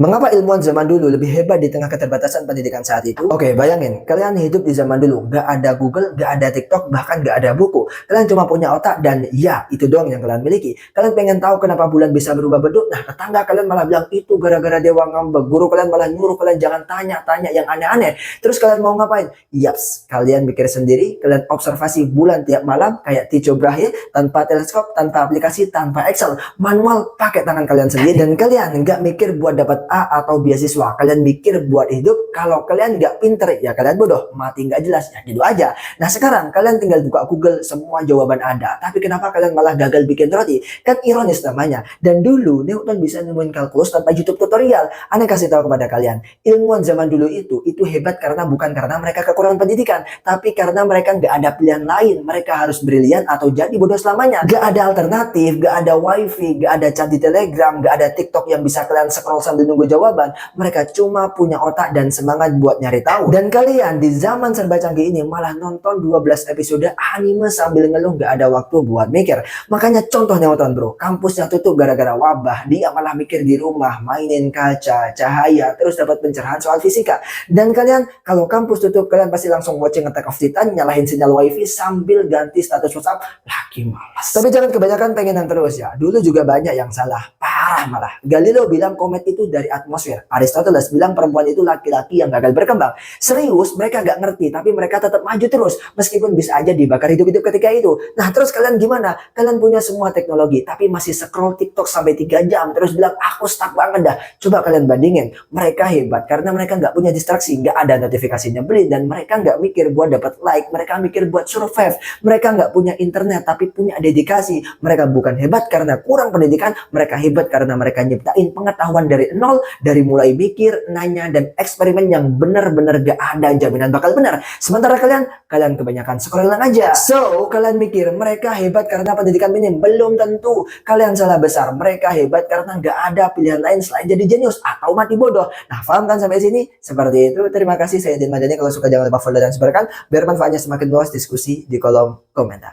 Mengapa ilmuwan zaman dulu lebih hebat di tengah keterbatasan pendidikan saat itu? Oke, bayangin, kalian hidup di zaman dulu, nggak ada Google, nggak ada TikTok, bahkan nggak ada buku. Kalian cuma punya otak dan ya, itu doang yang kalian miliki. Kalian pengen tahu kenapa bulan bisa berubah bentuk? Nah, tetangga kalian malah bilang itu gara-gara dewa ngambek. Guru kalian malah nyuruh kalian jangan tanya-tanya yang aneh-aneh. Terus kalian mau ngapain? Yaps, kalian mikir sendiri, kalian observasi bulan tiap malam kayak Tycho Brahe, tanpa teleskop, tanpa aplikasi, tanpa Excel, manual pakai tangan kalian sendiri. Dan kalian nggak mikir buat dapat A atau beasiswa, kalian mikir buat hidup. Kalau kalian nggak pinter ya kalian bodoh, mati nggak jelas, ya gitu aja. Nah sekarang kalian tinggal buka Google, semua jawaban ada, tapi kenapa kalian malah gagal bikin roti? Kan ironis namanya. Dan dulu Newton bisa nemuin kalkulus tanpa YouTube tutorial. Aneh kasih tahu kepada kalian, ilmuwan zaman dulu itu hebat karena bukan karena mereka kekurangan pendidikan, tapi karena mereka nggak ada pilihan lain. Mereka harus brilian atau jadi bodoh selamanya. Nggak ada alternatif, nggak ada wifi, nggak ada chat di Telegram, nggak ada TikTok yang bisa kalian scroll sambil nunggu jawaban. Mereka cuma punya otak dan semangat buat nyari tahu. Dan kalian di zaman serba canggih ini malah nonton 12 episode anime sambil ngeluh, nggak ada waktu buat mikir. Makanya contoh Newton bro, kampusnya tutup gara-gara wabah, dia malah mikir di rumah, mainin kaca, cahaya, terus dapat pencerahan soal fisika. Dan kalian kalau kampus tutup, kalian pasti langsung watching Attack of Titan, nyalahin sinyal wifi sambil ganti status WhatsApp, lagi malas. Tapi jangan kebanyakan pengenan terus ya, dulu juga banyak yang salah, parah malah. Galileo bilang komet itu dari atmosfer. Aristoteles bilang perempuan itu laki-laki yang gagal berkembang. Serius, mereka nggak ngerti, tapi mereka tetap maju terus. Meskipun bisa aja dibakar hidup-hidup ketika itu. Nah, terus kalian gimana? Kalian punya semua teknologi, tapi masih scroll TikTok sampai 3 jam. Terus bilang, aku stuck banget dah. Coba kalian bandingin. Mereka hebat karena mereka nggak punya distraksi, nggak ada notifikasi nyebelin, dan mereka nggak mikir buat dapat like. Mereka mikir buat survive. Mereka nggak punya internet, tapi punya dedikasi. Mereka bukan hebat karena kurang pendidikan. Mereka hebat karena mereka nyiptain pengetahuan dari nol, dari mulai mikir, nanya, dan eksperimen yang benar-benar gak ada jaminan bakal benar. Sementara kalian kebanyakan scrolling aja. So, kalian mikir mereka hebat karena pendidikan minim? Belum tentu. Kalian salah besar. Mereka hebat karena gak ada pilihan lain selain jadi jenius atau mati bodoh. Nah, paham kan sampai sini? Seperti itu. Terima kasih, saya Din Madani. Kalau suka jangan lupa follow dan sebarkan biar manfaatnya semakin luas. Diskusi di kolom komentar.